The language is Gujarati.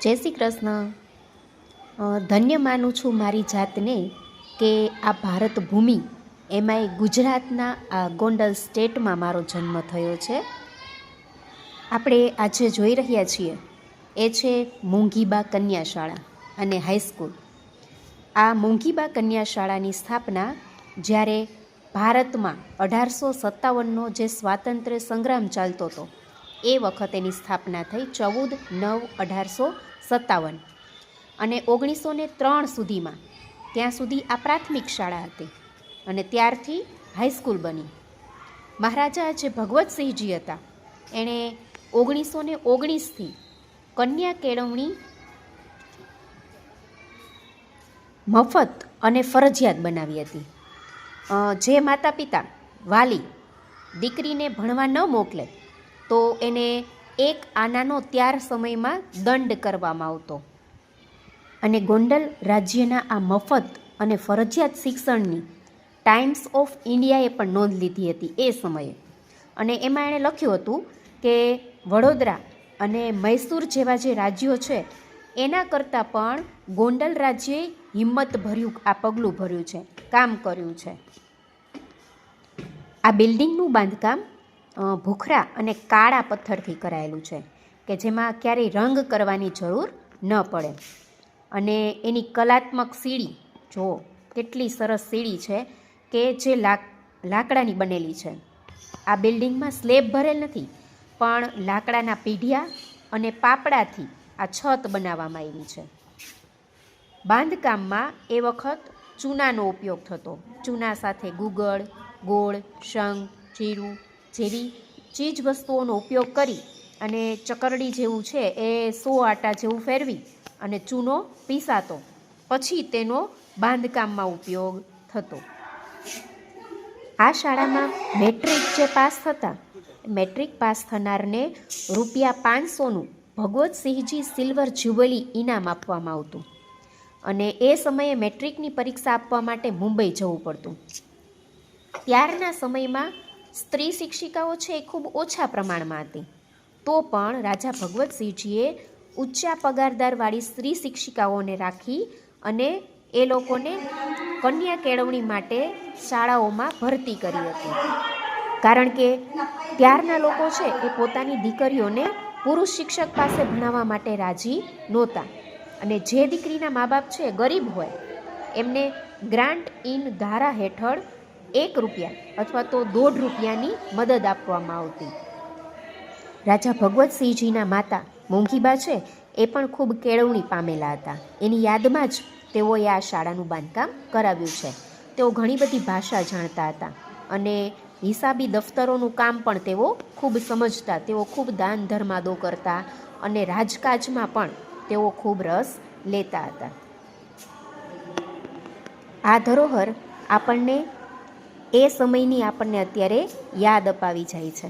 જય શ્રી કૃષ્ણ. ધન્ય માનું છું મારી જાતને કે આ ભારત ભૂમિ એમાંય ગુજરાતના આ ગોંડલ સ્ટેટમાં મારો જન્મ થયો છે. આપણે આજે જોઈ રહ્યા છીએ એ છે મોંઘીબા કન્યા શાળા અને હાઈસ્કૂલ. આ મોંઘીબા કન્યા શાળાની સ્થાપના જ્યારે ભારતમાં 1857નો જે સ્વાતંત્ર્ય સંગ્રામ ચાલતો હતો એ વખત એની સ્થાપના થઈ 14/9/1857 અને 1903 સુધીમાં ત્યાં સુધી આ પ્રાથમિક શાળા હતી અને ત્યારથી હાઈસ્કૂલ બની. મહારાજા જે ભગવતસિંહજી હતા એણે 1919થી કન્યા કેળવણી મફત અને ફરજિયાત બનાવી હતી. જે માતા પિતા વાલી દીકરીને ભણવા ન મોકલે તો એને 1 આનાનો ત્યાર સમયમાં દંડ કરવામાં આવતો. અને ગોંડલ રાજ્યના આ મફત અને ફરજિયાત શિક્ષણની ટાઈમ્સ ઓફ ઇન્ડિયાએ પણ નોંધ લીધી હતી એ સમયે. અને એમાં એણે લખ્યું હતું કે વડોદરા અને મૈસૂર જેવા જે રાજ્યો છે એના કરતાં પણ ગોંડલ રાજ્યે હિંમતભર્યું આ પગલું ભર્યું છે, કામ કર્યું છે. આ બિલ્ડિંગનું બાંધકામ ભૂખરા અને કાળા પથ્થરથી કરાયેલું છે કે જેમાં ક્યારેય રંગ કરવાની જરૂર ન પડે. અને એની કલાત્મક સીડી જુઓ, કેટલી સરસ સીડી છે કે જે લાકડાની બનેલી છે. આ બિલ્ડિંગમાં સ્લેબ ભરેલ નથી પણ લાકડાના પીઢિયા અને પાપડાથી આ છત બનાવવામાં આવી છે. બાંધકામમાં એ વખત ચૂનાનો ઉપયોગ થતો. ચૂના સાથે ગુગળ, ગોળ, શંખ, જીરું જેવી ચીજ વસ્તુઓનો ઉપયોગ કરી અને ચકરડી જેવું છે એ 100 આટા જેવું ફેરવી અને ચૂનો પીસાતો, પછી તેનો બાંધકામમાં ઉપયોગ થતો. આ શાળામાં મેટ્રિક જે પાસ થતા, મેટ્રિક પાસ થનારને ₹500નું ભગવતસિંહજી સિલ્વર જ્યુબિલી ઇનામ આપવામાં આવતું. અને એ સમયે મેટ્રિકની પરીક્ષા આપવા માટે મુંબઈ જવું પડતું. ત્યારના સમયમાં સ્ત્રી શિક્ષિકાઓ છે એ ખૂબ ઓછા પ્રમાણમાં હતી. તો પણ રાજા ભગવતસિંહજીએ ઊંચા પગારદારવાળી સ્ત્રી શિક્ષિકાઓને રાખી અને એ લોકોને કન્યા કેળવણી માટે શાળાઓમાં ભરતી કરી હતી. કારણ કે ત્યારના લોકો છે એ પોતાની દીકરીઓને પુરુષ શિક્ષક પાસે ભણાવવા માટે રાજી નહોતા. અને જે દીકરીના મા બાપ છે ગરીબ હોય એમને ગ્રાન્ટ ઇન ધારા હેઠળ ₹1 અથવા તો ₹1.5ની મદદ આપવામાં આવતી. રાજા ભગવતસિંહજીના માતા મોંઘીબા છે એ પણ ખૂબ કેળવણી પામેલા હતા. એની યાદમાં જ તેઓએ આ શાળાનું બાંધકામ કરાવ્યું છે. તેઓ ઘણી બધી ભાષા જાણતા હતા અને હિસાબી દફતરોનું કામ પણ તેઓ ખૂબ સમજતા. તેઓ ખૂબ દાન ધર્માદો કરતા અને રાજકાજમાં પણ તેઓ ખૂબ રસ લેતા હતા. આ ધરોહર આપણને એ સમયની આપણને અત્યારે યાદ અપાવી જાય છે.